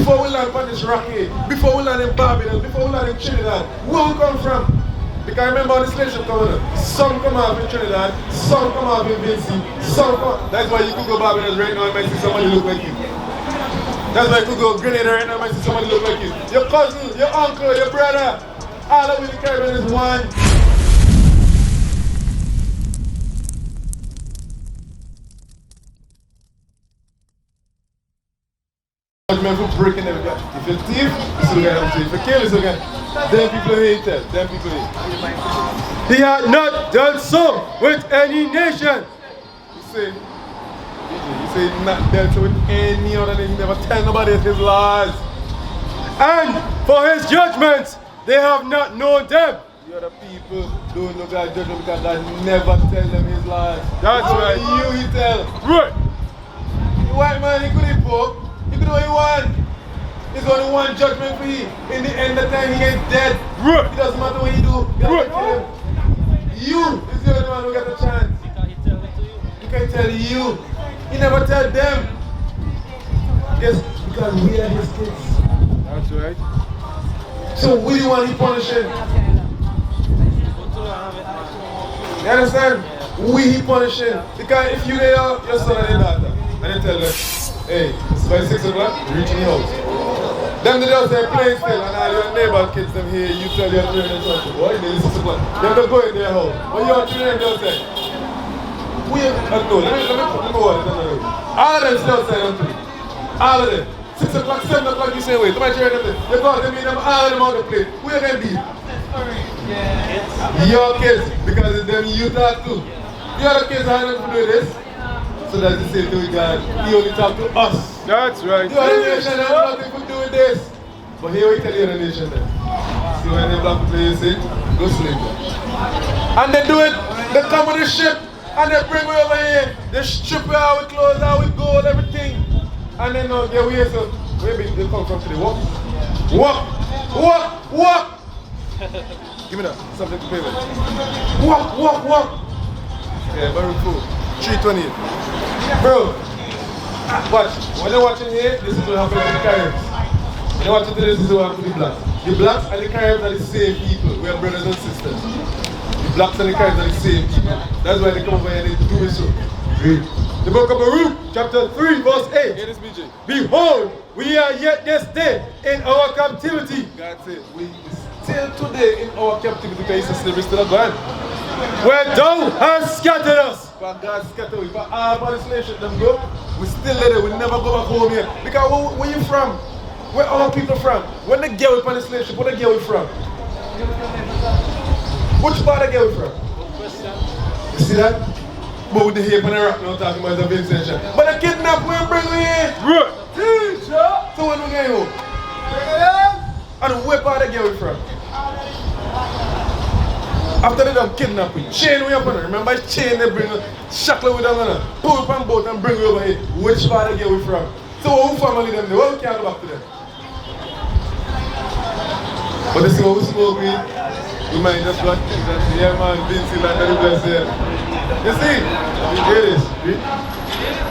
Before we land on this rocky, before we land in Barbados, before we land in Trinidad, where we come from? Because remember how the slave ship coming up. Some come out in Trinidad, some come out in Vincent, some come. That's why you could go Barbados right now and might see somebody look like you. That's why you could go Grenada right now and might see somebody look like you. Your cousin, your uncle, your brother, all of the Caribbean is one. Judgment for breaking them. If you're a thief, it's okay. If you kill, it's okay. Them people hate it. Them people hate. He had not done so with any nation. You say he not dealt with any other nation. He never tell nobody his laws. And for his judgments, they have not known them. The other people don't know God's judgment because God never tell them his laws. That's right. You he tell. Right. The white man, he couldn't poke. He could only one. There's only one judgment for you. In the end of the time, he ain't dead. Right. It doesn't matter what you do. You gotta kill him. You is the only one who got the chance. He can't tell you. He never tell them. Yes, because we are his kids. That's right. So we the one he punishing. You understand? We he punishing. Because if you lay out your son and your daughter, and you tell them, hey, it's by 6 o'clock, reaching your house. Them they just say play still, and all your neighbor kids them here, you tell your children something. Boy, it's 6 o'clock. Them don't go in their house. But your children don't say, we have, no, let me go on. All of them still say them to me. All of them. 6 o'clock, 7 o'clock, you say, wait, my children, you call them in, them, all of them out the plate. Who are going to be? Your kids, because it's them you talk to. The other kids are not to do this. So that's the same thing with God. He only talk to us. That's right. The other nation have nothing to do with this. But here we tell the other nation that. See when the black people say, go slave them. And they do it, they come with the ship, and they bring me over here. They strip me out with clothes, out with gold, everything. And then get we here, so maybe they come from today. Walk. Give me that, something to pay with. Walk. Yeah, very cool. 328. Bro, watch. When you're watching here, this is what happens to the Caribs. When you're watching this is what happens to the blacks. The blacks and the Caribs are the same people. We are brothers and sisters. The blacks and the Caribs are the same people. That's why they come over here and they do it so. Read. The book of Baruch, chapter 3, verse 8. Here is BJ. Behold, we are yet this day in our captivity. God said, we still today in our captivity because it's slavery still gone. Where thou hast scattered us. But God scattered us. But all of the slave ship them go, we still there. We never go back home here. Because where you from? Where our people from? When they get up on the slave ship, where they get from? Which part they get from? You see that? But with the hip and the rock now talking about ST.VINCENT. But they kidnap we and bring we in. Right. Teacher. So when we get home? And where part they get from? After they done kidnap we, chain we up on her. Remember it's chain they bring us, shackle with them and pull up on boat and bring we over here. Which part they get we from? So who family them there? Well, we can't go back to them. But this is what we smoke with. We might just go and yeah man, Vincent and everybody say. You see? Here it is.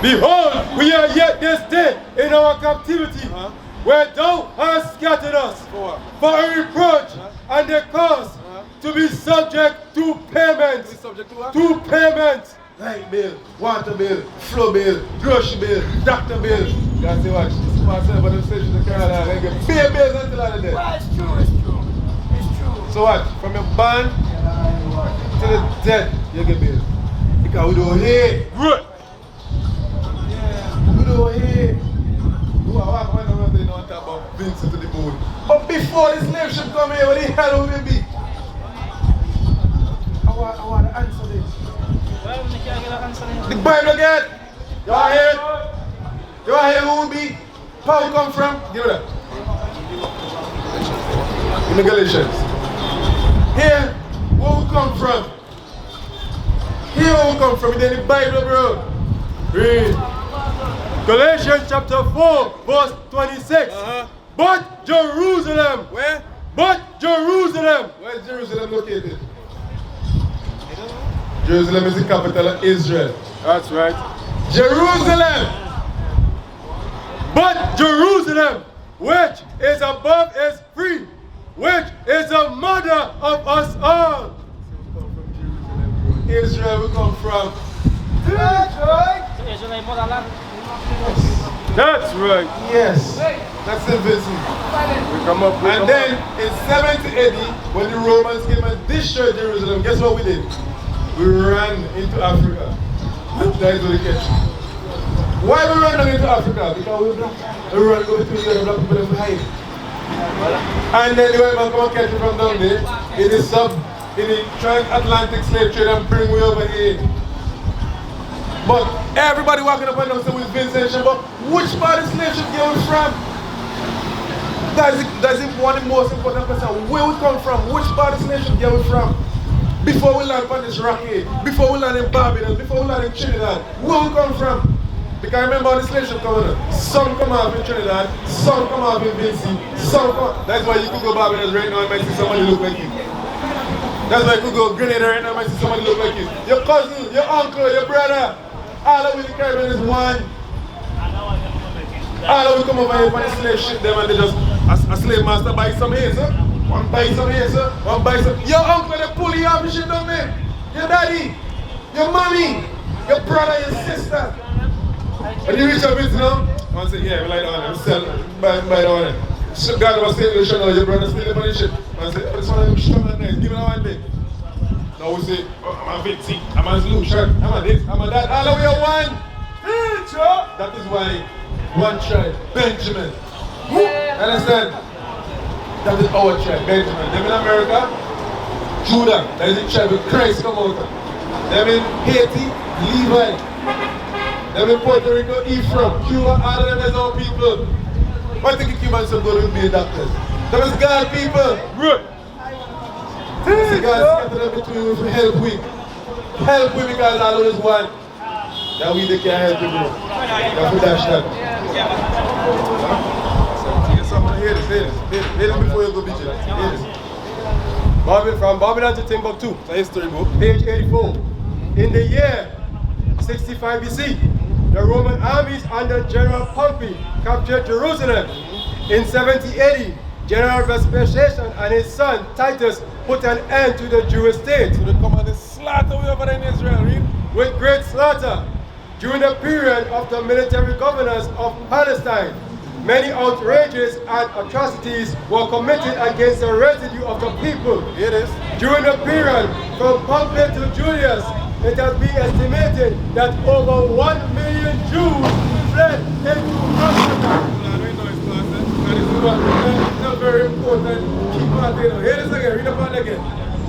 Behold, we are yet this day in our captivity, where thou hast scattered us for a reproach and a cause to be subject to payment. To be subject to what? To payment. Light bill, water bill, flow bill, grocery bill, doctor bill. God say watch, this man said about the station in Carolina, they get pay bills until all the day. It's true. So what? From your born to the death, you get bills. Because we don't hear. Right. We don't hear. Who are walking around and don't talk about Vincent to the moon. But before this slave ship come here, what the hell will we be? I want to answer this. The Bible again. You want to hear it? You want to hear who will be? How we come from? Give me that. In the Galatians. Here, where we come from? Here where we come from, in the Bible, bro. Read. Galatians chapter 4, verse 26. But Jerusalem. Where? But Jerusalem. Where is Jerusalem located? Jerusalem is the capital of Israel. That's right. Jerusalem! But Jerusalem which is above is free, which is the mother of us all. Israel we come from. That's right. Yes. That's St. Vincent. We come up with And then in 70 AD, when the Romans came and destroyed Jerusalem, guess what we did? We ran into Africa. That is what we catch. Why we ran into Africa? Because we were black. We ran go between the black people and we hide. And then the white man come and catch you from down there in the transatlantic slave trade and bring we over here. But everybody walking up and down saying with Vincent, but which part of the slave ship get we from? That's one of the most important question. Where we come from? Which part of the slave ship get we from? Before we land on this rock here, before we land in Barbados, before we land in Trinidad, where we come from? Because remember how the slave ship coming up. Some come out in Trinidad, some come out in Vincent, some come. That's why you could go Barbados right now and might see somebody look like you. That's why you could go Grenada right now and might see somebody look like you. Your cousin, your uncle, your brother, all of the Caribbean is one. All of we come over here for the slave ship them and they just, a slave master buy some here, sir. One buy some here, sir. One buy some. Your uncle, they pull you off the ship down there. Your daddy, your mommy, your brother, your sister. When you reach up it now, one say, yeah, we like that one, we sell, buy that one. God was saying, you know, your brother still up on the ship. One say, oh, this one is strong and nice, give me that one day. Now we say, oh, I'm a Vinci, I'm a Lucian, I'm a this, I'm a that, all of we are one. That is why one tribe, Benjamin. Understand? That is our tribe, Benjamin. Them in America, Judah, that is the tribe of Christ come out. Them in Haiti, Levi. Them in Puerto Rico, Ephraim, Cuba, all of them is our people. Why think the Cubans are going to be doctors? Them is God people. right. See, God scattered them between us to help we. Help we because all of us one. That we they can't help you, bro. You have to dash that. Hear this before you go beach. Hear this. From Babylon to Timbuktu, it's a history book, page 84. In the year 65 BC, the Roman armies under General Pompey captured Jerusalem. In 70 AD, General Vespasian and his son Titus put an end to the Jewish state. So they come and they slaughter we over there in Israel, read? With great slaughter. During the period of the military governance of Palestine, many outrages and atrocities were committed against the residue of the people. Here it is. During the period from Pompey to Julius, it has been estimated that over 1 million Jews fled into Africa. It's not very important. Keep on there. Hear this again. Read upon again.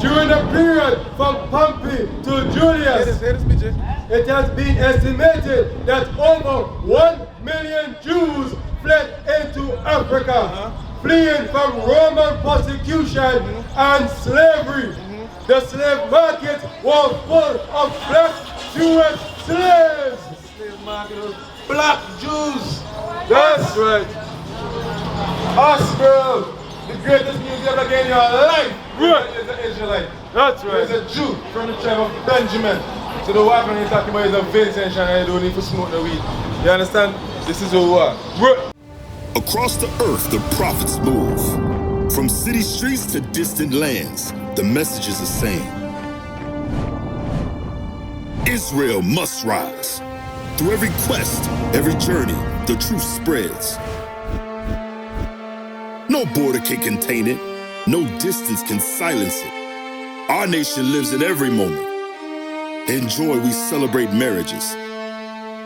During the period from Pompey to Julius, Hear this picture. it has been estimated that over 1 million Jews fled into Africa, fleeing from Roman persecution and slavery. The slave market was full of black Jewish slaves. The slave market was black Jews. That's right. Us, bro. The greatest news you ever get in your life. Right. Is an Israelite. That's right. He's a Jew from the tribe of Benjamin. So the wife when he's talking about is a Vincent and you don't need to smoke the weed. You understand? This is who we are. Right. Across the earth, the prophets move. From city streets to distant lands, the message is the same. Israel must rise. Through every quest, every journey, the truth spreads. No border can contain it. No distance can silence it. Our nation lives in every moment. In joy, we celebrate marriages.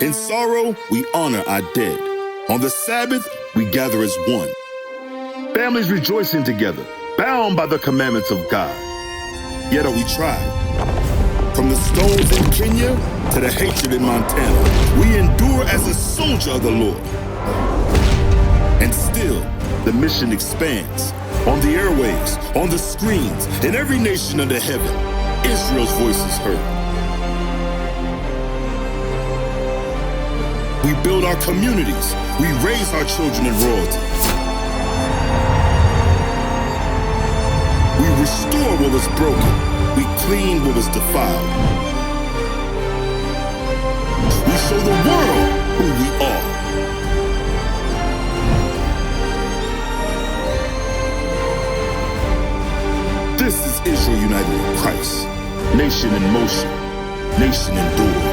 In sorrow, we honor our dead. On the Sabbath, we gather as one. Families rejoicing together, bound by the commandments of God. Yet are we tried. From the stones in Kenya to the hatred in Montana, we endure as a soldier of the Lord. And still, the mission expands. On the airwaves, on the screens, in every nation under heaven, Israel's voice is heard. We build our communities. We raise our children in royalty. We restore what was broken. We clean what was defiled. We show the world who we are. culture united in Christ. Nation in motion, nation endures.